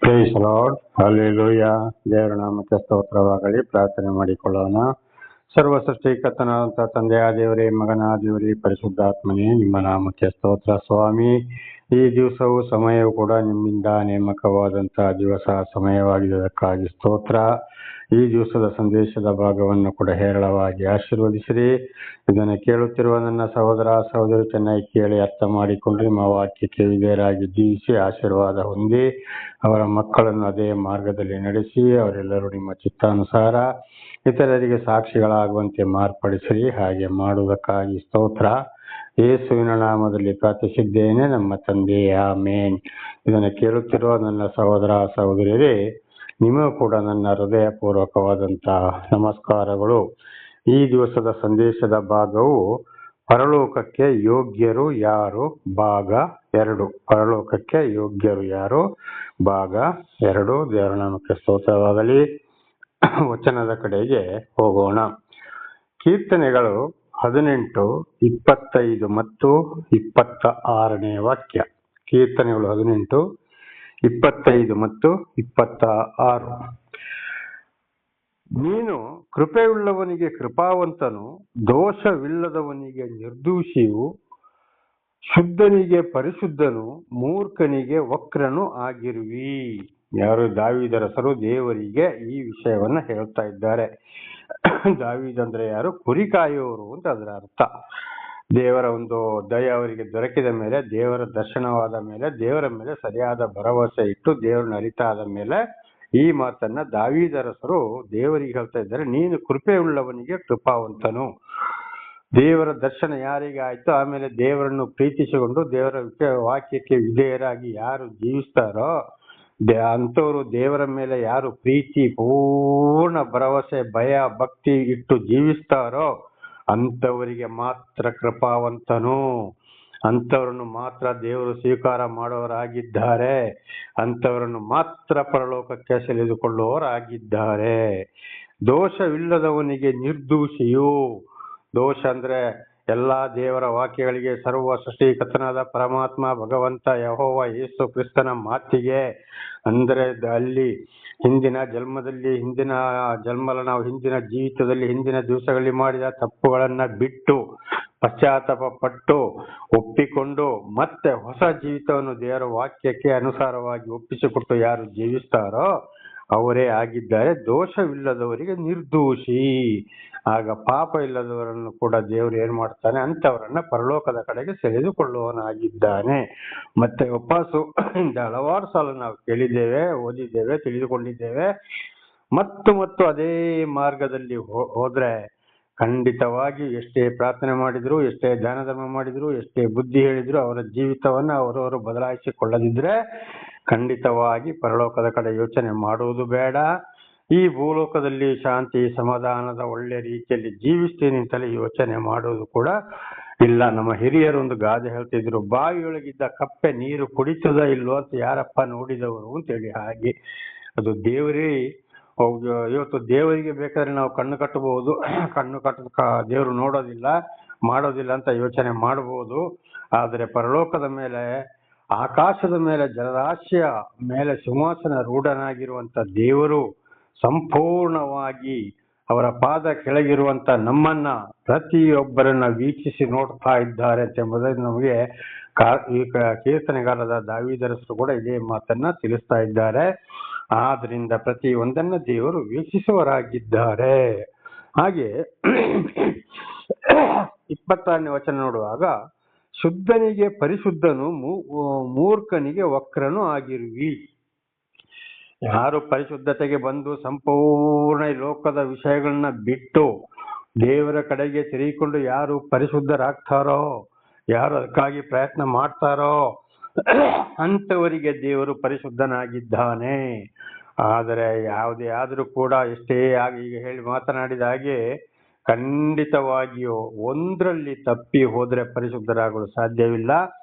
Price lord, hallelujah. ದೇವರ ನಾಮಕ್ಕೆ ಸ್ತೋತ್ರವಾಗಲಿ. ಪ್ರಾರ್ಥನೆ ಮಾಡಿಕೊಳ್ಳೋಣ. ಸರ್ವ ಸೃಷ್ಟಿಕರ್ತನಾದಂಥ ತಂದೆಯ ದೇವರೇ, ಮಗನ ದೇವರೇ, ಪರಿಶುದ್ಧಾತ್ಮನೇ, ನಿಮ್ಮ ನಾಮಕ್ಕೆ ಸ್ತೋತ್ರ ಸ್ವಾಮಿ. ಈ ದಿವಸವು ಸಮಯವು ಕೂಡ ನಿಮ್ಮಿಂದ ನೇಮಕವಾದಂತಹ ದಿವಸ ಸಮಯವಾಗಿದ್ದಕ್ಕಾಗಿ ಸ್ತೋತ್ರ. ಈ ದಿವಸದ ಸಂದೇಶದ ಭಾಗವನ್ನು ಕೂಡ ಹೇರಳವಾಗಿ ಆಶೀರ್ವದಿಸಿರಿ. ಇದನ್ನು ಕೇಳುತ್ತಿರುವ ನನ್ನ ಸಹೋದರ ಸಹೋದರಿ ಚೆನ್ನಾಗಿ ಕೇಳಿ ಅರ್ಥ ಮಾಡಿಕೊಂಡು ನಿಮ್ಮ ವಾಕ್ಯಕ್ಕೆ ವಿಧೇಯರಾಗಿ ಜೀವಿಸಿ ಆಶೀರ್ವಾದ ಹೊಂದಿ ಅವರ ಮಕ್ಕಳನ್ನು ಅದೇ ಮಾರ್ಗದಲ್ಲಿ ನಡೆಸಿ ಅವರೆಲ್ಲರೂ ನಿಮ್ಮ ಚಿತ್ತಾನುಸಾರ ಇತರರಿಗೆ ಸಾಕ್ಷಿಗಳಾಗುವಂತೆ ಮಾರ್ಪಡಿಸಿರಿ. ಹಾಗೆ ಮಾಡುವುದಕ್ಕಾಗಿ ಸ್ತೋತ್ರ. ಯೇಸುವಿನ ನಾಮದಲ್ಲಿ ಪ್ರಾರ್ಥಿಸಿದ್ದೇನೆ ನಮ್ಮ ತಂದೆ, ಆಮೇನ್. ಇದನ್ನು ಕೇಳುತ್ತಿರುವ ನನ್ನ ಸಹೋದರ ಸಹೋದರಿಯರೇ, ನಿಮಗೂ ಕೂಡ ನನ್ನ ಹೃದಯಪೂರ್ವಕವಾದಂತಹ ನಮಸ್ಕಾರಗಳು. ಈ ದಿವಸದ ಸಂದೇಶದ ಭಾಗವು ಪರಲೋಕಕ್ಕೆ ಯೋಗ್ಯರು ಯಾರು ಭಾಗ 2. ಪರಲೋಕಕ್ಕೆ ಯೋಗ್ಯರು ಯಾರು ಭಾಗ 2. ದೇವರ ನಾಮಕ್ಕೆ ಸ್ತೋತ್ರವಾಗಲಿ. ವಚನದ ಕಡೆಗೆ ಹೋಗೋಣ. ಕೀರ್ತನೆಗಳು 18, 25 ಮತ್ತು 26ನೇ ವಾಕ್ಯ. ಕೀರ್ತನೆಗಳು 18, 25 ಮತ್ತು 26. ನೀನು ಕೃಪೆಯುಳ್ಳವನಿಗೆ ಕೃಪಾವಂತನು, ದೋಷವಿಲ್ಲದವನಿಗೆ ನಿರ್ದೋಷಿಯು, ಶುದ್ಧನಿಗೆ ಪರಿಶುದ್ಧನು, ಮೂರ್ಖನಿಗೆ ವಕ್ರನು ಆಗಿರುವಿ. ಯಾರು? ದಾವೀದರಸರು ದೇವರಿಗೆ ಈ ವಿಷಯವನ್ನ ಹೇಳ್ತಾ ಇದ್ದಾರೆ. ದಾವೀದಂದ್ರೆ ಯಾರು? ಕುರಿ ಕಾಯುವವರು ಅಂತ ಅದರ ಅರ್ಥ. ದೇವರ ಒಂದು ದಯ ಅವರಿಗೆ ದೊರಕಿದ ಮೇಲೆ, ದೇವರ ದರ್ಶನವಾದ ಮೇಲೆ, ದೇವರ ಮೇಲೆ ಸರಿಯಾದ ಭರವಸೆ ಇಟ್ಟು ದೇವರನ್ನ ಅರಿತಾದ ಮೇಲೆ ಈ ಮಾತನ್ನ ದಾವೀದರಸರು ದೇವರಿಗೆ ಹೇಳ್ತಾ ಇದ್ದಾರೆ. ನೀನು ಕೃಪೆಯುಳ್ಳವನಿಗೆ ಕೃಪಾವಂತನು. ದೇವರ ದರ್ಶನ ಯಾರಿಗೆ ಆಯ್ತು, ಆಮೇಲೆ ದೇವರನ್ನು ಪ್ರೀತಿಸಿಕೊಂಡು ದೇವರ ವಾಕ್ಯಕ್ಕೆ ವಿಧೇಯರಾಗಿ ಯಾರು ಜೀವಿಸ್ತಾರೋ ಅಂಥವ್ರು, ದೇವರ ಮೇಲೆ ಯಾರು ಪ್ರೀತಿ, ಪೂರ್ಣ ಭರವಸೆ, ಭಯ, ಭಕ್ತಿ ಇಟ್ಟು ಜೀವಿಸ್ತಾರೋ ಅಂಥವರಿಗೆ ಮಾತ್ರ ಕೃಪಾವಂತನು. ಅಂಥವ್ರನ್ನು ಮಾತ್ರ ದೇವರು ಸ್ವೀಕಾರ ಮಾಡೋರಾಗಿದ್ದಾರೆ. ಅಂಥವರನ್ನು ಮಾತ್ರ ಪರಲೋಕಕ್ಕೆ ಸೆಳೆದುಕೊಳ್ಳುವವರಾಗಿದ್ದಾರೆ. ದೋಷವಿಲ್ಲದವನಿಗೆ ನಿರ್ದೋಷಿಯು. ದೋಷ ಅಂದ್ರೆ ಎಲ್ಲಾ ದೇವರ ವಾಕ್ಯಗಳಿಗೆ, ಸರ್ವ ಸೃಷ್ಟಿಕರ್ತನಾದ ಪರಮಾತ್ಮ ಭಗವಂತ ಯೆಹೋವ ಯೇಸು ಕ್ರಿಸ್ತನ ಮಾತಿಗೆ, ಅಂದ್ರೆ ಅಲ್ಲಿ ಹಿಂದಿನ ಜೀವಿತದಲ್ಲಿ, ಹಿಂದಿನ ದಿವಸಗಳಲ್ಲಿ ಮಾಡಿದ ತಪ್ಪುಗಳನ್ನ ಬಿಟ್ಟು ಪಶ್ಚಾತ್ತಾಪ ಪಟ್ಟು ಒಪ್ಪಿಕೊಂಡು ಮತ್ತೆ ಹೊಸ ಜೀವಿತವನ್ನು ದೇವರ ವಾಕ್ಯಕ್ಕೆ ಅನುಸಾರವಾಗಿ ಒಪ್ಪಿಸಿಕೊಟ್ಟು ಯಾರು ಜೀವಿಸ್ತಾರೋ ಅವರೇ ಆಗಿದ್ದಾರೆ ದೋಷವಿಲ್ಲದವರಿಗೆ ನಿರ್ದೋಷಿ. ಆಗ ಪಾಪ ಇಲ್ಲದವರನ್ನು ಕೂಡ ದೇವರು ಏನ್ ಮಾಡ್ತಾನೆ, ಅಂತವರನ್ನ ಪರಲೋಕದ ಕಡೆಗೆ ಸೆಳೆದುಕೊಳ್ಳುವವನಾಗಿದ್ದಾನೆ. ಮತ್ತೆ ವಾಪಸ್ಸು ಹಲವಾರು ಸಲ ನಾವು ಕೇಳಿದ್ದೇವೆ, ಓದಿದ್ದೇವೆ, ತಿಳಿದುಕೊಂಡಿದ್ದೇವೆ. ಮತ್ತು ಅದೇ ಮಾರ್ಗದಲ್ಲಿ ಹೋದ್ರೆ ಖಂಡಿತವಾಗಿ ಎಷ್ಟೇ ಪ್ರಾರ್ಥನೆ ಮಾಡಿದ್ರು, ಎಷ್ಟೇ ದಾನ ಧರ್ಮ ಮಾಡಿದ್ರು, ಎಷ್ಟೇ ಬುದ್ಧಿ ಹೇಳಿದ್ರು, ಅವರ ಜೀವಿತವನ್ನ ಅವರವರು ಬದಲಾಯಿಸಿಕೊಳ್ಳದಿದ್ರೆ ಖಂಡಿತವಾಗಿ ಪರಲೋಕದ ಕಡೆ ಯೋಚನೆ ಮಾಡುವುದು ಬೇಡ. ಈ ಭೂಲೋಕದಲ್ಲಿ ಶಾಂತಿ ಸಮಾಧಾನದ ಒಳ್ಳೆ ರೀತಿಯಲ್ಲಿ ಜೀವಿಸ್ತೀನಿ ಅಂತಲೇ ಯೋಚನೆ ಮಾಡುವುದು ಕೂಡ ಇಲ್ಲ. ನಮ್ಮ ಹಿರಿಯರು ಒಂದು ಗಾದೆ ಹೇಳ್ತಿದ್ರು, ಬಾವಿಯೊಳಗಿದ್ದ ಕಪ್ಪೆ ನೀರು ಕುಡಿತದ ಇಲ್ವೋ ಅಂತ ಯಾರಪ್ಪ ನೋಡಿದವರು ಅಂತೇಳಿ. ಹಾಗೆ ಅದು ದೇವರೇ. ಇವತ್ತು ದೇವರಿಗೆ ಬೇಕಾದ್ರೆ ನಾವು ಕಣ್ಣು ಕಟ್ಟಬಹುದು, ದೇವರು ನೋಡೋದಿಲ್ಲ ಮಾಡೋದಿಲ್ಲ ಅಂತ ಯೋಚನೆ ಮಾಡಬಹುದು. ಆದರೆ ಪರಲೋಕದ ಮೇಲೆ, ಆಕಾಶದ ಮೇಲೆ, ಜಲರಾಶಿಯ ಮೇಲೆ ಸಿಂಹಾಸನ ರೂಢನಾಗಿರುವಂತ ದೇವರು ಸಂಪೂರ್ಣವಾಗಿ ಅವರ ಪಾದ ಕೆಳಗಿರುವಂತ ನಮ್ಮನ್ನ ಪ್ರತಿಯೊಬ್ಬರನ್ನ ವೀಕ್ಷಿಸಿ ನೋಡ್ತಾ ಇದ್ದಾರೆ ಎಂಬುದನ್ನು ನಮಗೆ ಈ ಕೀರ್ತನೆಗಾರರಾದ ದಾವೀದರಸರು ಕೂಡ ಇದೇ ಮಾತನ್ನ ತಿಳಿಸ್ತಾ ಇದ್ದಾರೆ. ಆದ್ರಿಂದ ಪ್ರತಿ ಒಂದನ್ನ ದೇವರು ವೀಕ್ಷಿಸುವರಾಗಿದ್ದಾರೆ. ಹಾಗೆ 26ನೇ ವಚನ ನೋಡುವಾಗ, ಶುದ್ಧನಿಗೆ ಪರಿಶುದ್ಧನು, ಮೂರ್ಖನಿಗೆ ವಕ್ರನು ಆಗಿರುವಿ. ಯಾರು ಪರಿಶುದ್ಧತೆಗೆ ಬಂದು ಸಂಪೂರ್ಣ ಲೋಕದ ವಿಷಯಗಳನ್ನ ಬಿಟ್ಟು ದೇವರ ಕಡೆಗೆ ತಿರುಗಿಕೊಂಡು ಯಾರು ಪರಿಶುದ್ಧರಾಗ್ತಾರೋ, ಯಾರು ಅದಕ್ಕಾಗಿ ಪ್ರಯತ್ನ ಮಾಡ್ತಾರೋ ಅಂಥವರಿಗೆ ದೇವರು ಪರಿಶುದ್ಧನಾಗಿದ್ದಾನೆ. ಆದರೆ ಯಾವುದೇ ಆದರೂ ಕೂಡ, ಎಷ್ಟೇ ಆಗಿ ಈಗ ಹೇಳಿ ಮಾತನಾಡಿದ ಹಾಗೆ, ಖಂಡಿತವಾಗಿಯೂ ಒಂದರಲ್ಲಿ ತಪ್ಪಿ ಹೋದ್ರೆ ಪರಿಶುದ್ಧರಾಗಲು ಸಾಧ್ಯವಿಲ್ಲ.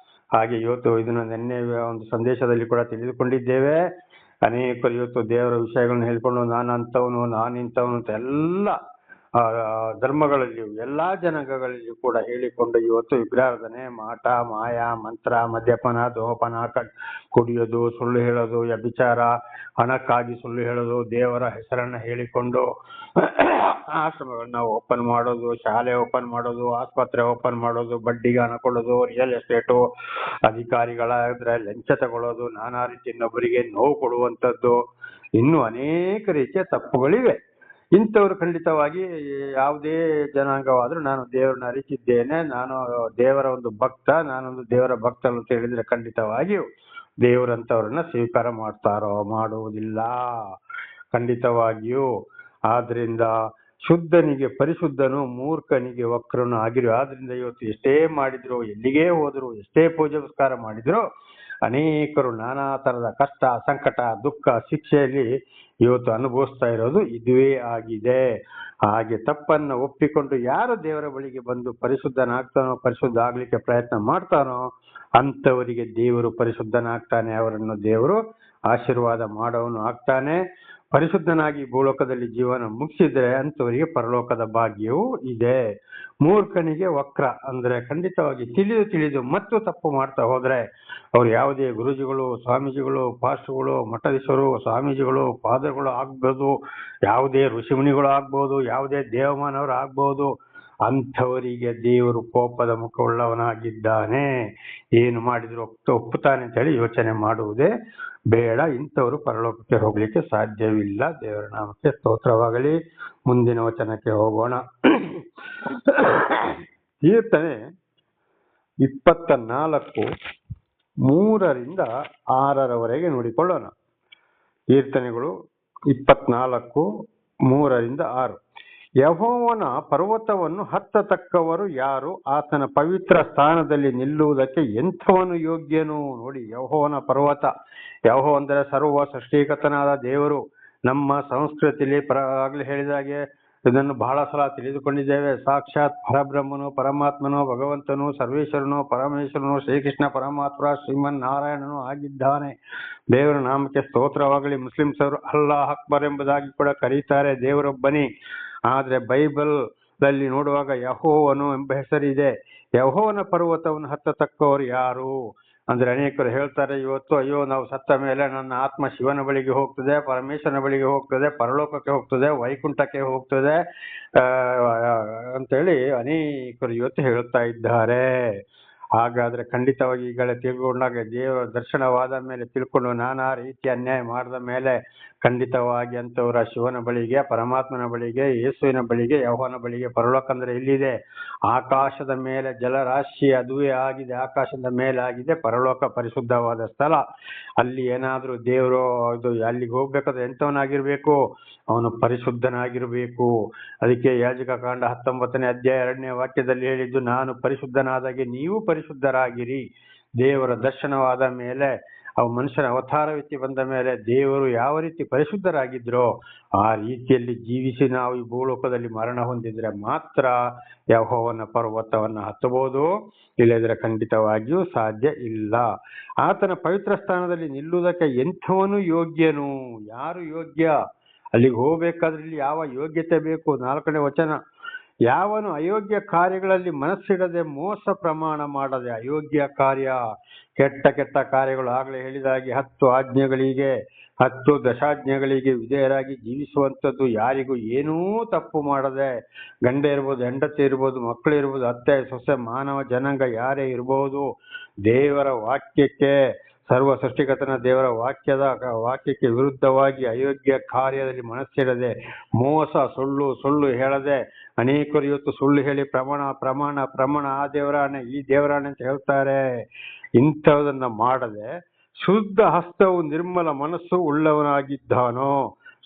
ಹಾಗೆ ಇವತ್ತು ಇದನ್ನು ನಿನ್ನೆ ಒಂದು ಸಂದೇಶದಲ್ಲಿ ಕೂಡ ತಿಳಿದುಕೊಂಡಿದ್ದೇವೆ. ಅನೇಕರು ಇವತ್ತು ದೇವರ ವಿಷಯಗಳನ್ನ ಹೇಳ್ಕೊಂಡು ನಾನು ಇಂಥವನು ಅಂತ ಎಲ್ಲ ಆ, ಧರ್ಮಗಳಲ್ಲಿಯೂ ಎಲ್ಲಾ ಜನಾಂಗಗಳಲ್ಲಿಯೂ ಕೂಡ ಹೇಳಿಕೊಂಡು ಇವತ್ತು ವಿಗ್ರಹಾರಾಧನೆ, ಮಾಟ, ಮಾಯ, ಮಂತ್ರ, ಮದ್ಯಪಾನ, ಧೂಮಪಾನ, ಕುಡಿಯೋದು, ಸುಳ್ಳು ಹೇಳೋದು, ವ್ಯಭಿಚಾರ, ಹಣಕ್ಕಾಗಿ ಸುಳ್ಳು ಹೇಳೋದು, ದೇವರ ಹೆಸರನ್ನ ಹೇಳಿಕೊಂಡು ಆಶ್ರಮಗಳನ್ನ ಓಪನ್ ಮಾಡೋದು, ಶಾಲೆ ಓಪನ್ ಮಾಡೋದು, ಆಸ್ಪತ್ರೆ ಓಪನ್ ಮಾಡೋದು, ಬಡ್ಡಿಗೆ ಹಣ ಕೊಡೋದು, ರಿಯಲ್ ಎಸ್ಟೇಟು, ಅಧಿಕಾರಿಗಳ ಲಂಚ ತಗೊಳ್ಳೋದು, ನಾನಾ ರೀತಿ ಇನ್ನೊಬ್ಬರಿಗೆ ನೋವು ಕೊಡುವಂಥದ್ದು, ಇನ್ನು ಅನೇಕ ರೀತಿಯ ತಪ್ಪುಗಳಿವೆ. ಇಂಥವ್ರು ಖಂಡಿತವಾಗಿ ಯಾವುದೇ ಜನಾಂಗವಾದ್ರೂ ನಾನು ದೇವರನ್ನ ಅರಿತಿದ್ದೇನೆ, ನಾನು ದೇವರ ಒಂದು ಭಕ್ತ, ನಾನೊಂದು ದೇವರ ಭಕ್ತ ಅಂತ ಹೇಳಿದ್ರೆ ಖಂಡಿತವಾಗಿಯೂ ದೇವರಂತವ್ರನ್ನ ಸ್ವೀಕಾರ ಮಾಡುವುದಿಲ್ಲ ಖಂಡಿತವಾಗಿಯೂ. ಆದ್ರಿಂದ ಶುದ್ಧನಿಗೆ ಪರಿಶುದ್ಧನು, ಮೂರ್ಖನಿಗೆ ವಕ್ರನು ಆಗಿರು. ಆದ್ರಿಂದ ಇವತ್ತು ಎಷ್ಟೇ ಮಾಡಿದ್ರು, ಎಲ್ಲಿಗೇ ಹೋದ್ರು, ಎಷ್ಟೇ ಪೂಜೆ ಪುರಸ್ಕಾರ ಮಾಡಿದ್ರು, ಅನೇಕರು ನಾನಾ ತರದ ಕಷ್ಟ, ಸಂಕಟ, ದುಃಖ, ಶಿಕ್ಷೆಯಲ್ಲಿ ಇವತ್ತು ಅನುಭವಿಸ್ತಾ ಇರೋದು ಇದುವೇ ಆಗಿದೆ. ಹಾಗೆ ತಪ್ಪನ್ನ ಒಪ್ಪಿಕೊಂಡು ಯಾರು ದೇವರ ಬಳಿಗೆ ಬಂದು ಪರಿಶುದ್ಧನಾಗ್ತಾನೋ, ಪರಿಶುದ್ಧ ಆಗ್ಲಿಕ್ಕೆ ಪ್ರಯತ್ನ ಮಾಡ್ತಾನೋ ಅಂತವರಿಗೆ ದೇವರು ಪರಿಶುದ್ಧನಾಗ್ತಾನೆ, ಅವರನ್ನು ದೇವರು ಆಶೀರ್ವಾದ ಮಾಡೋನು ಆಗ್ತಾನೆ. ಪರಿಶುದ್ಧನಾಗಿ ಭೂಲೋಕದಲ್ಲಿ ಜೀವನ ಮುಗಿಸಿದ್ರೆ ಅಂತವರಿಗೆ ಪರಲೋಕದ ಭಾಗ್ಯವೂ ಇದೆ. ಮೂರ್ಖನಿಗೆ ವಕ್ರ ಅಂದ್ರೆ ಖಂಡಿತವಾಗಿ ತಿಳಿದು ಮತ್ತು ತಪ್ಪು ಮಾಡ್ತಾ ಹೋದ್ರೆ ಅವ್ರು ಯಾವುದೇ ಗುರುಜಿಗಳು, ಸ್ವಾಮೀಜಿಗಳು, ಪಾಸ್ಟರ್ಗಳು, ಮಠಾಧೀಶರು, ಸ್ವಾಮೀಜಿಗಳು, ಫಾದರ್ಗಳು ಆಗ್ಬೋದು, ಯಾವುದೇ ಋಷಿಮುನಿಗಳು ಆಗ್ಬೋದು, ಯಾವುದೇ ದೇವಮಾನವರು ಆಗ್ಬೋದು, ಅಂಥವರಿಗೆ ದೇವರು ಕೋಪದ ಮುಖವುಳ್ಳವನಾಗಿದ್ದಾನೆ. ಏನು ಮಾಡಿದ್ರು ಒಪ್ಪುತ್ತಾನೆ ಅಂತ ಹೇಳಿ ಯೋಚನೆ ಮಾಡುವುದೇ ಬೇಡ. ಇಂಥವರು ಪರಲೋಕಕ್ಕೆ ಹೋಗ್ಲಿಕ್ಕೆ ಸಾಧ್ಯವಿಲ್ಲ. ದೇವರ ನಾಮಕ್ಕೆ ಸ್ತೋತ್ರವಾಗಲಿ. ಮುಂದಿನ ವಚನಕ್ಕೆ ಹೋಗೋಣ. ಕೀರ್ತನೆ 24:3-6 ನೋಡಿಕೊಳ್ಳೋಣ. ಕೀರ್ತನೆಗಳು 24:3-6. ಯೆಹೋವನ ಪರ್ವತವನ್ನು ಹತ್ತತಕ್ಕವರು ಯಾರು? ಆತನ ಪವಿತ್ರ ಸ್ಥಾನದಲ್ಲಿ ನಿಲ್ಲುವುದಕ್ಕೆ ಎಂಥವನು ಯೋಗ್ಯನು? ನೋಡಿ, ಯೆಹೋವನ ಪರ್ವತ, ಯೆಹೋವ ಅಂದರೆ ಸರ್ವ ಸೃಷ್ಟಿಕರ್ತನಾದ ದೇವರು. ನಮ್ಮ ಸಂಸ್ಕೃತಿಯಲ್ಲಿ ಆಗಲೇ ಹೇಳಿದಾಗೆ ಇದನ್ನು ಬಹಳ ಸಲ ತಿಳಿದುಕೊಂಡಿದ್ದೇವೆ. ಸಾಕ್ಷಾತ್ ಪರಬ್ರಹ್ಮನು, ಪರಮಾತ್ಮನು, ಭಗವಂತನು, ಸರ್ವೇಶ್ವರನು, ಪರಮೇಶ್ವರನು, ಶ್ರೀಕೃಷ್ಣ ಪರಮಾತ್ಮ, ಶ್ರೀಮನ್ ನಾರಾಯಣನು ಆಗಿದ್ದಾನೆ. ದೇವರ ನಾಮಕ್ಕೆ ಸ್ತೋತ್ರವಾಗಲಿ. ಮುಸ್ಲಿಮ್ಸ್ ಅವರು ಅಲ್ಲಾಹ್ ಅಕ್ಬರ್ ಎಂಬುದಾಗಿ ಕೂಡ ಕರೀತಾರೆ, ದೇವರೊಬ್ಬನೇ. ಆದ್ರೆ ಬೈಬಲ್ ದಲ್ಲಿ ನೋಡುವಾಗ ಯೆಹೋವನು ಎಂಬ ಹೆಸರಿದೆ. ಯೆಹೋವನ ಪರ್ವತವನ್ನು ಹತ್ತತಕ್ಕವರು ಯಾರು ಅಂದ್ರೆ ಅನೇಕರು ಹೇಳ್ತಾರೆ ಇವತ್ತು, ಅಯ್ಯೋ ನಾವು ಸತ್ತ ಮೇಲೆ ನನ್ನ ಆತ್ಮ ಶಿವನ ಬಳಿಗೆ ಹೋಗ್ತದೆ, ಪರಮೇಶ್ವರನ ಬಳಿಗೆ ಹೋಗ್ತದೆ, ಪರಲೋಕಕ್ಕೆ ಹೋಗ್ತದೆ, ವೈಕುಂಠಕ್ಕೆ ಹೋಗ್ತದೆ ಅಂತೇಳಿ ಅನೇಕರು ಇವತ್ತು ಹೇಳ್ತಾ ಇದ್ದಾರೆ. ಹಾಗಾದ್ರೆ ಖಂಡಿತವಾಗಿ ಈಗಲೇ ತಿಳ್ಕೊಂಡಾಗ, ದೇವರ ದರ್ಶನವಾದ ಮೇಲೆ ತಿಳ್ಕೊಂಡು ನಾನಾ ರೀತಿ ಅನ್ಯಾಯ ಮಾಡಿದ ಮೇಲೆ ಖಂಡಿತವಾಗಿ ಅಂತವರ ಶಿವನ ಬಳಿಗೆ, ಪರಮಾತ್ಮನ ಬಳಿಗೆ, ಯೇಸುವಿನ ಬಳಿಗೆ, ಯೆಹೋವನ ಬಳಿಗೆ. ಪರಲೋಕ ಅಂದ್ರೆ ಎಲ್ಲಿದೆ? ಆಕಾಶದ ಮೇಲೆ ಜಲರಾಶಿ ಅದುವೇ ಆಗಿದೆ, ಆಕಾಶದ ಮೇಲೆ ಆಗಿದೆ ಪರಲೋಕ, ಪರಿಶುದ್ಧವಾದ ಸ್ಥಳ. ಅಲ್ಲಿ ಏನಾದ್ರೂ ದೇವರು ಇದು ಅಲ್ಲಿಗೆ ಹೋಗ್ಬೇಕಾದ್ರೆ ಎಂಥವನಾಗಿರ್ಬೇಕು? ಅವನು ಪರಿಶುದ್ಧನಾಗಿರ್ಬೇಕು. ಅದಕ್ಕೆ ಯಾಜಕ ಕಾಂಡ 19ನೇ ಅಧ್ಯಾಯ 2ನೇ ವಾಕ್ಯದಲ್ಲಿ ಹೇಳಿದ್ದು, ನಾನು ಪರಿಶುದ್ಧನಾದಾಗೆ ನೀವು ಪರಿಶುದ್ಧರಾಗಿರಿ. ದೇವರ ದರ್ಶನವಾದ ಮೇಲೆ, ಅವ ಮನುಷ್ಯನ ಅವತಾರವೆತ್ತಿ ಬಂದ ಮೇಲೆ ದೇವರು ಯಾವ ರೀತಿ ಪರಿಶುದ್ಧರಾಗಿದ್ರೋ ಆ ರೀತಿಯಲ್ಲಿ ಜೀವಿಸಿ ನಾವು ಈ ಭೂಲೋಕದಲ್ಲಿ ಮರಣ ಹೊಂದಿದ್ರೆ ಮಾತ್ರ ಯೆಹೋವನ ಪರ್ವತವನ್ನು ಹತ್ತಬಹುದು, ಇಲ್ಲದ್ರೆ ಖಂಡಿತವಾಗಿಯೂ ಸಾಧ್ಯ ಇಲ್ಲ. ಆತನ ಪವಿತ್ರ ಸ್ಥಾನದಲ್ಲಿ ನಿಲ್ಲುವುದಕ್ಕೆ ಎಂಥವನು ಯೋಗ್ಯನು? ಯಾರು ಯೋಗ್ಯ? ಅಲ್ಲಿಗೆ ಹೋಗ್ಬೇಕಾದ್ರೆ ಇಲ್ಲಿ ಯಾವ ಯೋಗ್ಯತೆ ಬೇಕು? 4ನೇ ವಚನ, ಯಾವನು ಅಯೋಗ್ಯ ಕಾರ್ಯಗಳಲ್ಲಿ ಮನಸ್ಸಿಡದೆ ಮೋಸ ಪ್ರಮಾಣ ಮಾಡದೆ. ಅಯೋಗ್ಯ ಕಾರ್ಯ, ಕೆಟ್ಟ ಕೆಟ್ಟ ಕಾರ್ಯಗಳು, ಆಗ್ಲೇ ಹೇಳಿದಾಗೆ 10 ಆಜ್ಞೆಗಳಿಗೆ 10 ದಶಾಜ್ಞೆಗಳಿಗೆ ವಿಧೇಯರಾಗಿ ಜೀವಿಸುವಂಥದ್ದು, ಯಾರಿಗೂ ಏನೂ ತಪ್ಪು ಮಾಡದೆ, ಗಂಡ ಇರ್ಬೋದು, ಹೆಂಡತಿ ಇರ್ಬೋದು, ಮಕ್ಕಳು ಇರ್ಬೋದು, ಅತ್ತೆ ಸೊಸೆ, ಮಾನವ ಜನಾಂಗ ಯಾರೇ ಇರಬಹುದು, ದೇವರ ವಾಕ್ಯಕ್ಕೆ, ಸರ್ವ ಸೃಷ್ಟಿಕರ್ತನ ದೇವರ ವಾಕ್ಯಕ್ಕೆ ವಿರುದ್ಧವಾಗಿ ಅಯೋಗ್ಯ ಕಾರ್ಯದಲ್ಲಿ ಮನಸ್ಸಿಡದೆ, ಮೋಸ, ಸುಳ್ಳು ಹೇಳದೆ. ಅನೇಕರು ಇವತ್ತು ಸುಳ್ಳು ಹೇಳಿ ಪ್ರಮಾಣ ಆ ದೇವರಾಣೆ ಈ ದೇವರಾಣೆ ಅಂತ ಹೇಳ್ತಾರೆ. ಇಂಥದನ್ನ ಮಾಡದೆ ಶುದ್ಧ ಹಸ್ತವು ನಿರ್ಮಲ ಮನಸ್ಸು ಉಳ್ಳವನಾಗಿದ್ದಾನೋ.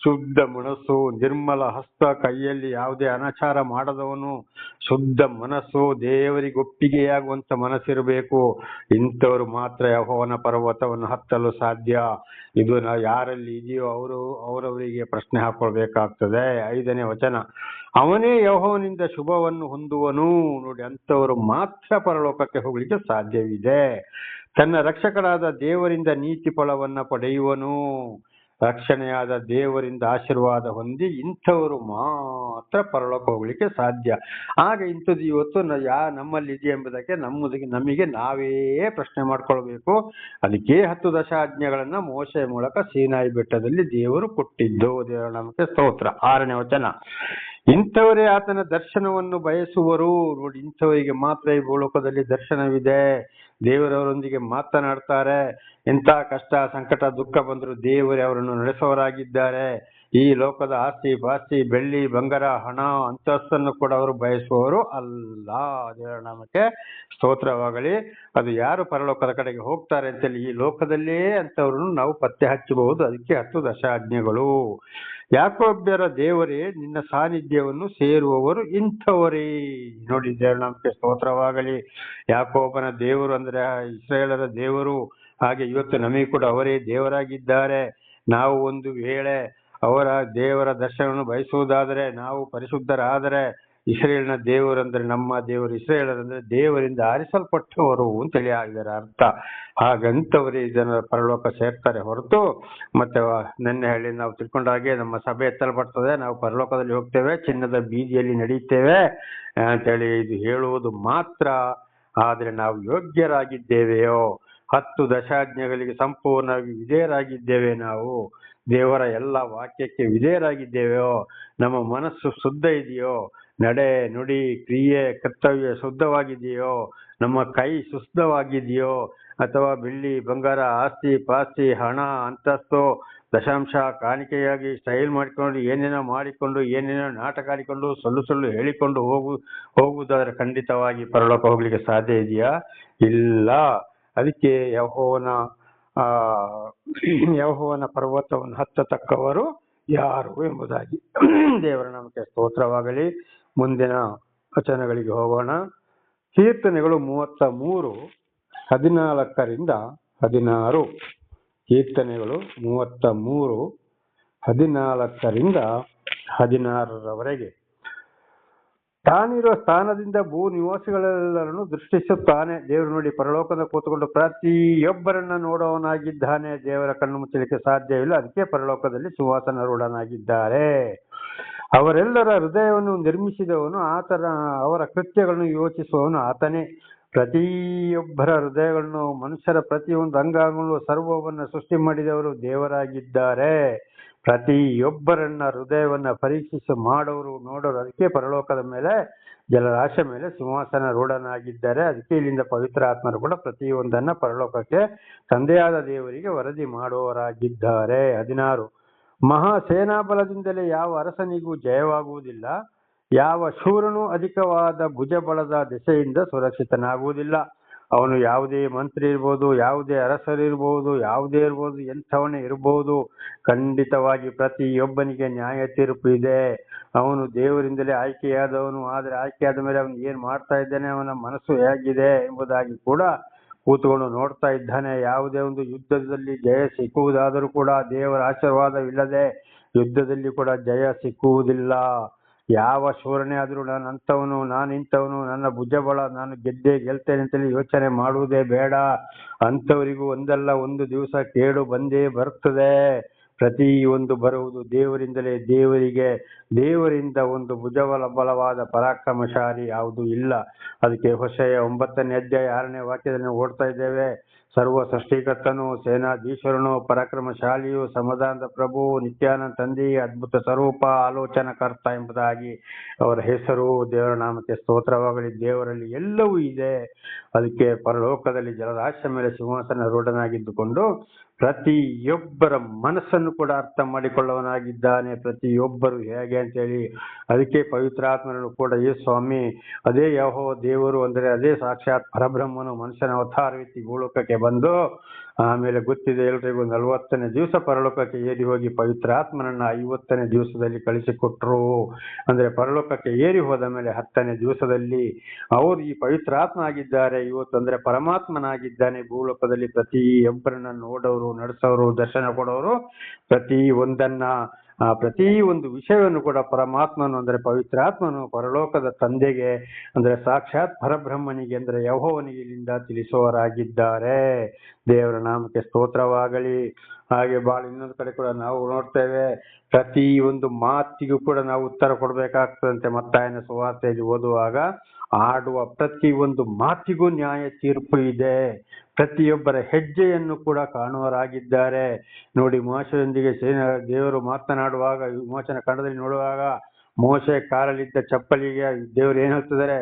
ಶುದ್ಧ ಮನಸ್ಸು, ನಿರ್ಮಲ ಹಸ್ತ, ಕೈಯಲ್ಲಿ ಯಾವುದೇ ಅನಾಚಾರ ಮಾಡದವನು, ಶುದ್ಧ ಮನಸ್ಸು, ದೇವರಿಗೆ ಒಪ್ಪಿಗೆಯಾಗುವಂತ ಮನಸ್ಸಿರಬೇಕು. ಇಂಥವ್ರು ಮಾತ್ರ ಯೆಹೋವನ ಪರ್ವತವನ್ನು ಹತ್ತಲು ಸಾಧ್ಯ. ಇದು ಯಾರಲ್ಲಿ ಇದೆಯೋ ಅವರವರಿಗೆ ಪ್ರಶ್ನೆ ಹಾಕೊಳ್ಬೇಕಾಗ್ತದೆ. 5ನೇ ವಚನ, ಅವನೇ ಯೆಹೋವನಿಂದ ಶುಭವನ್ನು ಹೊಂದುವನು. ನೋಡಿ, ಅಂಥವರು ಮಾತ್ರ ಪರಲೋಕಕ್ಕೆ ಹೋಗ್ಲಿಕ್ಕೆ ಸಾಧ್ಯವಿದೆ. ತನ್ನ ರಕ್ಷಕನಾದ ದೇವರಿಂದ ನೀತಿ ಫಲವನ್ನ ಪಡೆಯುವನು. ರಕ್ಷಣೆಯಾದ ದೇವರಿಂದ ಆಶೀರ್ವಾದ ಹೊಂದಿ ಇಂಥವರು ಮಾತ್ರ ಪರಲೋಕ ಹೋಗ್ಲಿಕ್ಕೆ ಸಾಧ್ಯ. ಆಗ ಇಂಥದ್ದು ಇವತ್ತು ನಮ್ಮಲ್ಲಿ ಇದೆ ಎಂಬುದಕ್ಕೆ ನಮಗೆ ನಾವೇ ಪ್ರಶ್ನೆ ಮಾಡ್ಕೊಳ್ಬೇಕು. ಅದಕ್ಕೆ 10 ದಶಾಜ್ಞೆಗಳನ್ನ ಮೋಶೆಯ ಮೂಲಕ ಸೀನಾಯಿ ಬೆಟ್ಟದಲ್ಲಿ ದೇವರು ಕೊಟ್ಟಿದ್ದು. ದೇವರ ನಾಮಕ್ಕೆ ಸ್ತೋತ್ರ. 6ನೇ ವಚನ, ಇಂಥವರೇ ಆತನ ದರ್ಶನವನ್ನು ಬಯಸುವರು. ನೋಡಿ, ಇಂಥವರಿಗೆ ಮಾತ್ರ ಈ ಭೂಲೋಕದಲ್ಲಿ ದರ್ಶನವಿದೆ. ದೇವರವರೊಂದಿಗೆ ಮಾತನಾಡ್ತಾರೆ. ಎಂಥ ಕಷ್ಟ ಸಂಕಟ ದುಃಖ ಬಂದರೂ ದೇವರೇ ಅವರನ್ನು ನಡೆಸುವವರಾಗಿದ್ದಾರೆ. ಈ ಲೋಕದ ಆಸ್ತಿ ಪಾಸ್ತಿ ಬೆಳ್ಳಿ ಬಂಗಾರ ಹಣ ಅಂತಸ್ತನ್ನು ಕೂಡ ಅವರು ಬಯಸುವವರು ಅಲ್ಲ. ದೇವರ ನಾಮಕ್ಕೆ ಸ್ತೋತ್ರವಾಗಲಿ. ಅದು ಯಾರು ಪರಲೋಕದ ಕಡೆಗೆ ಹೋಗ್ತಾರೆ ಅಂತೇಳಿ ಈ ಲೋಕದಲ್ಲೇ ಅಂತವ್ರನ್ನು ನಾವು ಪತ್ತೆ ಹಚ್ಚಬಹುದು. ಅದಕ್ಕೆ 10 ದಶಾಜ್ಞೆಗಳು. ಯಾಕೋಬ್ಯರ ದೇವರೇ ನಿನ್ನ ಸಾನ್ನಿಧ್ಯವನ್ನು ಸೇರುವವರು ಇಂಥವರೇ. ನೋಡಿ, ದೇವರ ನಾಮಕ್ಕೆ ಸ್ತೋತ್ರವಾಗಲಿ. ಯಾಕೋಬನ ದೇವರು ಅಂದ್ರೆ ಇಸ್ರಾಯೇಲರ ದೇವರು. ಹಾಗೆ ಇವತ್ತು ನಮಗೆ ಕೂಡ ಅವರೇ ದೇವರಾಗಿದ್ದಾರೆ. ನಾವು ಒಂದು ವೇಳೆ ಅವರ ದೇವರ ದರ್ಶನವನ್ನು ಬಯಸುವುದಾದರೆ, ನಾವು ಪರಿಶುದ್ಧರಾದರೆ, ಇಸ್ರೇಲ್ನ ದೇವರಂದ್ರೆ ನಮ್ಮ ದೇವರು, ಇಸ್ರೇಲರಂದ್ರೆ ದೇವರಿಂದ ಆರಿಸಲ್ಪಟ್ಟವರು ಅಂತೇಳಿ ಆಗಿದ್ದಾರೆ ಅರ್ಥ. ಹಾಗಂತವರೇ ಇದನ್ನ ಪರಲೋಕ ಸೇರ್ತಾರೆ ಹೊರತು ಮತ್ತೆ ನೆನ್ನೆ ಹೇಳಿ ನಾವು ತಿಳ್ಕೊಂಡ ಹಾಗೆ ನಮ್ಮ ಸಭೆ ಎತ್ತಲ್ಪಡ್ತದೆ, ನಾವು ಪರಲೋಕದಲ್ಲಿ ಹೋಗ್ತೇವೆ, ಚಿನ್ನದ ಬೀದಿಯಲ್ಲಿ ನಡೀತೇವೆ ಅಂತೇಳಿ ಇದು ಹೇಳುವುದು ಮಾತ್ರ. ಆದ್ರೆ ನಾವು ಯೋಗ್ಯರಾಗಿದ್ದೇವೆಯೋ, 10 ದಶಾಜ್ಞೆಗಳಿಗೆ ಸಂಪೂರ್ಣವಾಗಿ ವಿಧೇಯರಾಗಿದ್ದೇವೆ, ನಾವು ದೇವರ ಎಲ್ಲ ವಾಕ್ಯಕ್ಕೆ ವಿಧೇಯರಾಗಿದ್ದೇವೆಯೋ, ನಮ್ಮ ಮನಸ್ಸು ಶುದ್ಧ ಇದೆಯೋ, ನಡೆ ನುಡಿ ಕ್ರಿಯೆ ಕರ್ತವ್ಯ ಶುದ್ಧವಾಗಿದೆಯೋ, ನಮ್ಮ ಕೈ ಶುದ್ಧವಾಗಿದೆಯೋ, ಅಥವಾ ಬೆಳ್ಳಿ ಬಂಗಾರ ಆಸ್ತಿ ಪಾಸ್ತಿ ಹಣ ಅಂತಸ್ತು ದಶಾಂಶ ಕಾಣಿಕೆಯಾಗಿ ಸ್ಟೈಲ್ ಮಾಡಿಕೊಂಡು ಏನೇನೋ ನಾಟಕ ಆಡಿಕೊಂಡು ಸುಳ್ಳು ಹೇಳಿಕೊಂಡು ಹೋಗುವುದಾದ್ರೆ ಖಂಡಿತವಾಗಿ ಪರಲೋಕ ಹೋಗ್ಲಿಕ್ಕೆ ಸಾಧ್ಯ ಇದೆಯಾ? ಇಲ್ಲ. ಅದಕ್ಕೆ ಯೆಹೋವನ ಪರ್ವತವನ್ನು ಹತ್ತತಕ್ಕವರು ಯಾರು ಎಂಬುದಾಗಿ. ದೇವರ ನಾಮಕ್ಕೆ ಸ್ತೋತ್ರವಾಗಲಿ. ಮುಂದಿನ ವಚನಗಳಿಗೆ ಹೋಗೋಣ. ಕೀರ್ತನೆಗಳು 33 14ರಿಂದ 16. ಕೀರ್ತನೆಗಳು 33 14ರಿಂದ 16ರವರೆಗೆ. ತಾನಿರುವ ಸ್ಥಾನದಿಂದ ಭೂ ನಿವಾಸಿಗಳೆಲ್ಲರನ್ನು ದೃಷ್ಟಿಸುತ್ತಾನೆ. ದೇವರು ನೋಡಿ ಪರಲೋಕದ ಕೂತ್ಕೊಂಡು ಪ್ರತಿಯೊಬ್ಬರನ್ನ ನೋಡುವವನಾಗಿದ್ದಾನೆ. ದೇವರ ಕಣ್ಣು ಮುಚ್ಚಲಿಕ್ಕೆ ಸಾಧ್ಯವಿಲ್ಲ. ಅದಕ್ಕೆ ಪರಲೋಕದಲ್ಲಿ ಸಿಂಹಾಸನಾರೂಢನಾಗಿದ್ದಾರೆ. ಅವರೆಲ್ಲರ ಹೃದಯವನ್ನು ನಿರ್ಮಿಸಿದವನು ಅವರ ಕೃತ್ಯಗಳನ್ನು ಯೋಚಿಸುವವನು ಆತನೇ. ಪ್ರತಿಯೊಬ್ಬರ ಹೃದಯಗಳನ್ನು, ಮನುಷ್ಯರ ಪ್ರತಿಯೊಂದು ಅಂಗಾಂಗಗಳು ಸರ್ವವನ್ನ ಸೃಷ್ಟಿ ಮಾಡಿದವರು ದೇವರಾಗಿದ್ದಾರೆ. ಪ್ರತಿಯೊಬ್ಬರನ್ನ ಹೃದಯವನ್ನ ಪರೀಕ್ಷಿಸಿ ನೋಡೋರು. ಅದಕ್ಕೆ ಪರಲೋಕದ ಮೇಲೆ ಜಲರಾಶಿ ಮೇಲೆ ಸಿಂಹಾಸನ ರೂಢನಾಗಿದ್ದಾರೆ. ಅದಕ್ಕೆ ಇಲ್ಲಿಂದ ಪವಿತ್ರ ಆತ್ಮರು ಕೂಡ ಪ್ರತಿಯೊಂದನ್ನ ಪರಲೋಕಕ್ಕೆ ತಂದೆಯಾದ ದೇವರಿಗೆ ವರದಿ ಮಾಡುವವರಾಗಿದ್ದಾರೆ. 16 ಮಹಾ ಸೇನಾಬಲದಿಂದಲೇ ಯಾವ ಅರಸನಿಗೂ ಜಯವಾಗುವುದಿಲ್ಲ, ಯಾವ ಶೂರನೂ ಅಧಿಕವಾದ ಭುಜಬಲದ ದೆಸೆಯಿಂದ ಸುರಕ್ಷಿತನಾಗುವುದಿಲ್ಲ. ಅವನು ಯಾವುದೇ ಮಂತ್ರಿ ಇರ್ಬೋದು, ಯಾವುದೇ ಅರಸರಿರ್ಬೋದು, ಯಾವುದೇ ಇರ್ಬೋದು, ಎಂಥವನೇ ಇರಬಹುದು, ಖಂಡಿತವಾಗಿ ಪ್ರತಿಯೊಬ್ಬನಿಗೆ ನ್ಯಾಯ ತೀರ್ಪು ಇದೆ. ಅವನು ದೇವರಿಂದಲೇ ಆಯ್ಕೆಯಾದವನು. ಆದರೆ ಆಯ್ಕೆಯಾದ ಮೇಲೆ ಅವನು ಏನ್ ಮಾಡ್ತಾ ಇದ್ದಾನೆ, ಅವನ ಮನಸ್ಸು ಹೇಗಿದೆ ಎಂಬುದಾಗಿ ಕೂಡ ಕೂತ್ಕೊಂಡು ನೋಡ್ತಾ ಇದ್ದಾನೆ. ಯಾವುದೇ ಒಂದು ಯುದ್ಧದಲ್ಲಿ ಜಯ ಸಿಕ್ಕುವುದಾದರೂ ಕೂಡ ದೇವರ ಆಶೀರ್ವಾದವಿಲ್ಲದೆ ಯುದ್ಧದಲ್ಲಿ ಕೂಡ ಜಯ ಸಿಕ್ಕುವುದಿಲ್ಲ. ಯಾವ ಶೂರನೇ ಆದರೂ ನಾನು ಇಂಥವನು, ನನ್ನ ಭುಜಬಲ, ನಾನು ಗೆಲ್ತೇನೆ ಅಂತೇಳಿ ಯೋಚನೆ ಮಾಡುವುದೇ ಬೇಡ. ಅಂಥವರಿಗೂ ಒಂದಲ್ಲ ಒಂದು ದಿವಸ ಕೇಡು ಬಂದೇ ಬರ್ತದೆ. ಪ್ರತಿಯೊಂದು ಬರುವುದು ದೇವರಿಂದಲೇ. ದೇವರಿಂದ ಒಂದು ಬಲವಾದ ಪರಾಕ್ರಮಶಾಲಿ ಯಾವುದೂ ಇಲ್ಲ. ಅದಕ್ಕೆ ಹೋಶೇಯ 9ನೇ ಅಧ್ಯಾಯ 6ನೇ ವಾಕ್ಯದಲ್ಲಿ ಓಡ್ತಾ ಇದ್ದೇವೆ. ಸರ್ವ ಸೃಷ್ಟಿಕರ್ತನು, ಸೇನಾಧೀಶ್ವರನು, ಪರಾಕ್ರಮಶಾಲಿಯು, ಸಮಾಧಾನದ ಪ್ರಭು, ನಿತ್ಯಾನಂದ ತಂದೆ, ಅದ್ಭುತ ಸ್ವರೂಪ, ಆಲೋಚನಕರ್ತ ಎಂಬುದಾಗಿ ಅವರ ಹೆಸರು. ದೇವರ ನಾಮಕ್ಕೆ ಸ್ತೋತ್ರವಾಗಲಿ. ದೇವರಲ್ಲಿ ಎಲ್ಲವೂ ಇದೆ. ಅದಕ್ಕೆ ಪರಲೋಕದಲ್ಲಿ ಜಲರಾಶಿಯ ಮೇಲೆ ಸಿಂಹಾಸನ ರೂಢನಾಗಿದ್ದುಕೊಂಡು ಪ್ರತಿಯೊಬ್ಬರ ಮನಸ್ಸನ್ನು ಕೂಡ ಅರ್ಥ ಮಾಡಿಕೊಳ್ಳುವನಾಗಿದ್ದಾನೆ. ಪ್ರತಿಯೊಬ್ಬರು ಹೇಗೆ ಅಂತೇಳಿ ಅದಕ್ಕೆ ಪವಿತ್ರಾತ್ಮನನ್ನು ಕೂಡ ಈ ಸ್ವಾಮಿ, ಅದೇ ಯೆಹೋವ ದೇವರು ಅಂದರೆ ಅದೇ ಸಾಕ್ಷಾತ್ ಪರಬ್ರಹ್ಮನು ಮನುಷ್ಯನ ಅವತಾರವೆತ್ತಿ ಭೂಲೋಕಕ್ಕೆ ಬಂದು ಆಮೇಲೆ ಗೊತ್ತಿದೆ ಎಲ್ರಿಗೂ 40ನೇ ದಿವಸ ಪರಲೋಕಕ್ಕೆ ಏರಿ ಹೋಗಿ ಪವಿತ್ರಾತ್ಮನನ್ನ 50ನೇ ದಿವಸದಲ್ಲಿ ಕಳಿಸಿಕೊಟ್ರು. ಅಂದ್ರೆ ಪರಲೋಕಕ್ಕೆ ಏರಿ ಹೋದ ಮೇಲೆ 10ನೇ ದಿವಸದಲ್ಲಿ ಅವರು ಈ ಪವಿತ್ರಾತ್ಮ ಆಗಿದ್ದಾರೆ. ಇವತ್ತು ಅಂದ್ರೆ ಪರಮಾತ್ಮನಾಗಿದ್ದಾನೆ. ಭೂಲೋಕದಲ್ಲಿ ಪ್ರತಿಯೊಬ್ಬರನ್ನ ನೋಡೋರು, ನಡೆಸೋರು, ದರ್ಶನ ಕೊಡೋರು, ಪ್ರತಿಯೊಂದು ವಿಷಯವನ್ನು ಕೂಡ ಪರಮಾತ್ಮನು ಅಂದ್ರೆ ಪವಿತ್ರಾತ್ಮನು ಪರಲೋಕದ ತಂದೆಗೆ ಅಂದ್ರೆ ಸಾಕ್ಷಾತ್ ಪರಬ್ರಹ್ಮನಿಗೆ ಅಂದ್ರೆ ಯೆಹೋವನಿಗೆ ಇಲ್ಲಿಂದ ತಿಳಿಸುವವರಾಗಿದ್ದಾರೆ. ದೇವರ ನಾಮಕ್ಕೆ ಸ್ತೋತ್ರವಾಗಲಿ. ಹಾಗೆ ಬಹಳ ಇನ್ನೊಂದು ಕಡೆ ಕೂಡ ನಾವು ನೋಡ್ತೇವೆ, ಪ್ರತಿ ಒಂದು ಮಾತಿಗೂ ಕೂಡ ನಾವು ಉತ್ತರ ಕೊಡಬೇಕಾಗ್ತದಂತೆ. ಮತ್ತಾಯನ ಸುವಾರ್ತೆಯಲ್ಲಿ ಓದುವಾಗ ಆಡುವ ಪ್ರತಿ ಒಂದು ಮಾತಿಗೂ ನ್ಯಾಯ ತೀರ್ಪು ಇದೆ, ಪ್ರತಿಯೊಬ್ಬರ ಹೆಜ್ಜೆಯನ್ನು ಕೂಡ ಕಾಣುವರಾಗಿದ್ದಾರೆ. ನೋಡಿ, ಮೋಶೆಯೊಂದಿಗೆ ದೇವರು ಮಾತನಾಡುವಾಗ, ವಿಮೋಚನ ಖಂಡದಲ್ಲಿ ನೋಡುವಾಗ, ಮೋಶೆ ಕಾಲಲ್ಲಿದ್ದ ಚಪ್ಪಲಿಗೆ ದೇವರು ಏನ್ ಹೇಳ್ತಿದ್ದಾರೆ,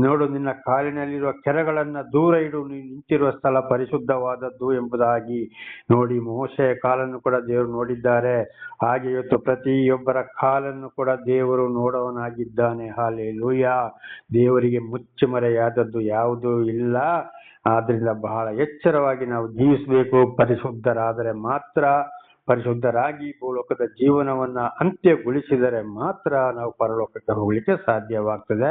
ನೋಡು ನಿನ್ನ ಕಾಲಿನಲ್ಲಿರುವ ಕೆರಗಳನ್ನ ದೂರ ಇಡು, ನೀನು ನಿಂತಿರುವ ಸ್ಥಳ ಪರಿಶುದ್ಧವಾದದ್ದು ಎಂಬುದಾಗಿ. ನೋಡಿ, ಮೋಶೆಯ ಕಾಲನ್ನು ಕೂಡ ದೇವರು ನೋಡಿದ್ದಾರೆ. ಹಾಗೆ ಇವತ್ತು ಪ್ರತಿಯೊಬ್ಬರ ಕಾಲನ್ನು ಕೂಡ ದೇವರು ನೋಡವನಾಗಿದ್ದಾನೆ. ಹಾಲೆಲೂಯಾ. ದೇವರಿಗೆ ಮುಚ್ಚುಮರೆಯಾದದ್ದು ಯಾವುದೂ ಇಲ್ಲ. ಆದ್ರಿಂದ ಬಹಳ ಎಚ್ಚರವಾಗಿ ನಾವು ಜೀವಿಸಬೇಕು. ಪರಿಶುದ್ಧರಾದರೆ ಮಾತ್ರ, ಪರಿಶುದ್ಧರಾಗಿ ಭೂಲೋಕದ ಜೀವನವನ್ನ ಅಂತ್ಯಗೊಳಿಸಿದರೆ ಮಾತ್ರ ನಾವು ಪರಲೋಕಕ್ಕೆ ಹೋಗ್ಲಿಕ್ಕೆ ಸಾಧ್ಯವಾಗ್ತದೆ.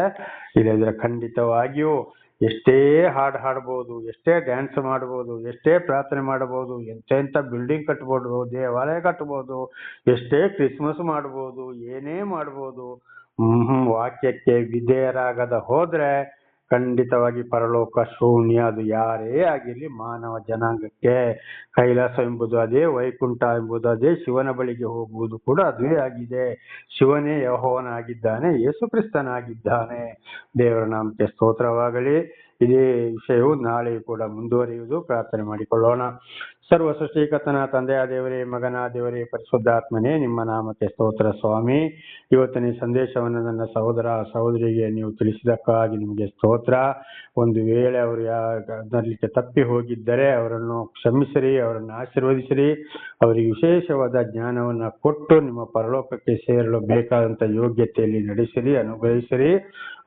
ಇಲ್ಲದಿದ್ರೆ ಖಂಡಿತವಾಗಿಯೂ ಎಷ್ಟೇ ಹಾಡು ಹಾಡ್ಬೋದು, ಎಷ್ಟೇ ಡ್ಯಾನ್ಸ್ ಮಾಡ್ಬೋದು, ಎಷ್ಟೇ ಪ್ರಾರ್ಥನೆ ಮಾಡಬಹುದು, ಎಂತೆಂಥ ಬಿಲ್ಡಿಂಗ್ ಕಟ್ಬೋದು, ದೇವಾಲಯ ಕಟ್ಬೋದು, ಎಷ್ಟೇ ಕ್ರಿಸ್ಮಸ್ ಮಾಡ್ಬೋದು, ಏನೇ ಮಾಡ್ಬೋದು, ವಾಕ್ಯಕ್ಕೆ ವಿಧೇಯರಾಗದ ಹೋದ್ರೆ ಖಂಡಿತವಾಗಿ ಪರಲೋಕ ಶೂನ್ಯ. ಅದು ಯಾರೇ ಆಗಿರ್ಲಿ, ಮಾನವ ಜನಾಂಗಕ್ಕೆ ಕೈಲಾಸ ಎಂಬುದು ಅದೇ, ವೈಕುಂಠ ಎಂಬುದು ಅದೇ, ಶಿವನ ಬಳಿಗೆ ಹೋಗುವುದು ಕೂಡ ಅದೇ ಆಗಿದೆ. ಶಿವನೇ ಯೆಹೋವನಾಗಿದ್ದಾನೆ, ಯೇಸು ಕ್ರಿಸ್ತನಾಗಿದ್ದಾನೆ. ದೇವರ ನಾಮಕ್ಕೆ ಸ್ತೋತ್ರವಾಗಲಿ. ಇದೇ ವಿಷಯವು ನಾಳೆ ಕೂಡ ಮುಂದುವರಿಯುವುದು. ಪ್ರಾರ್ಥನೆ ಮಾಡಿಕೊಳ್ಳೋಣ. ಸರ್ವ ಸೃಷ್ಟಿಕರ್ತನ ತಂದೆಯ ದೇವರೇ, ಮಗನ ದೇವರೇ, ಪರಿಶುದ್ಧಾತ್ಮನೇ, ನಿಮ್ಮ ನಾಮಕ್ಕೆ ಸ್ತೋತ್ರ ಸ್ವಾಮಿ. ಇವತ್ತಿನ ಸಂದೇಶವನ್ನು ನನ್ನ ಸಹೋದರ ಸಹೋದರಿಗೆ ನೀವು ತಿಳಿಸಿದಕ್ಕಾಗಿ ನಿಮಗೆ ಸ್ತೋತ್ರ. ಒಂದು ವೇಳೆ ಅವರು ಅದರಲ್ಲಿಕ್ಕೆ ತಪ್ಪಿ ಹೋಗಿದ್ದರೆ ಅವರನ್ನು ಕ್ಷಮಿಸಿರಿ, ಅವರನ್ನು ಆಶೀರ್ವದಿಸಿರಿ, ಅವರಿಗೆ ವಿಶೇಷವಾದ ಜ್ಞಾನವನ್ನು ಕೊಟ್ಟು ನಿಮ್ಮ ಪರಲೋಕಕ್ಕೆ ಸೇರಲು ಬೇಕಾದಂಥ ಯೋಗ್ಯತೆಯಲ್ಲಿ ನಡೆಸಿರಿ, ಅನುಗ್ರಹಿಸಿರಿ.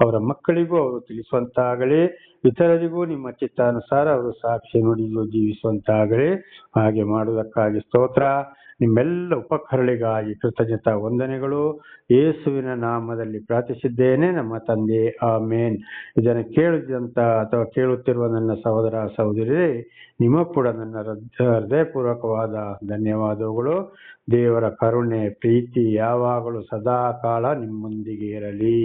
ಅವರ ಮಕ್ಕಳಿಗೂ ಅವರು ತಿಳಿಸುವಂತಾಗಲಿ, ಇತರರಿಗೂ ನಿಮ್ಮ ಚಿತ್ತಾನುಸಾರ ಅವರು ಸಾಕ್ಷಿ ನುಡಿದು ಜೀವಿಸುವಂತಾಗಲಿ. ಹಾಗೆ ಮಾಡುವುದಕ್ಕಾಗಿ ಸ್ತೋತ್ರ. ನಿಮ್ಮೆಲ್ಲ ಉಪಕರಣಗಳಿಗಾಗಿ ಕೃತಜ್ಞತಾ ವಂದನೆಗಳು. ಯೇಸುವಿನ ನಾಮದಲ್ಲಿ ಪ್ರಾರ್ಥಿಸಿದ್ದೇನೆ ನಮ್ಮ ತಂದೆ, ಆಮೇನ್. ಇದನ್ನು ಕೇಳಿದಂತ ಅಥವಾ ಕೇಳುತ್ತಿರುವ ನನ್ನ ಸಹೋದರ ಸಹೋದರಿ, ನಿಮ್ಮ ಕೂಡ ನನ್ನ ಹೃದಯಪೂರ್ವಕವಾದ ಧನ್ಯವಾದಗಳು. ದೇವರ ಕರುಣೆ ಪ್ರೀತಿ ಯಾವಾಗಲೂ ಸದಾ ಕಾಲ ನಿಮ್ಮೊಂದಿಗೆ ಇರಲಿ.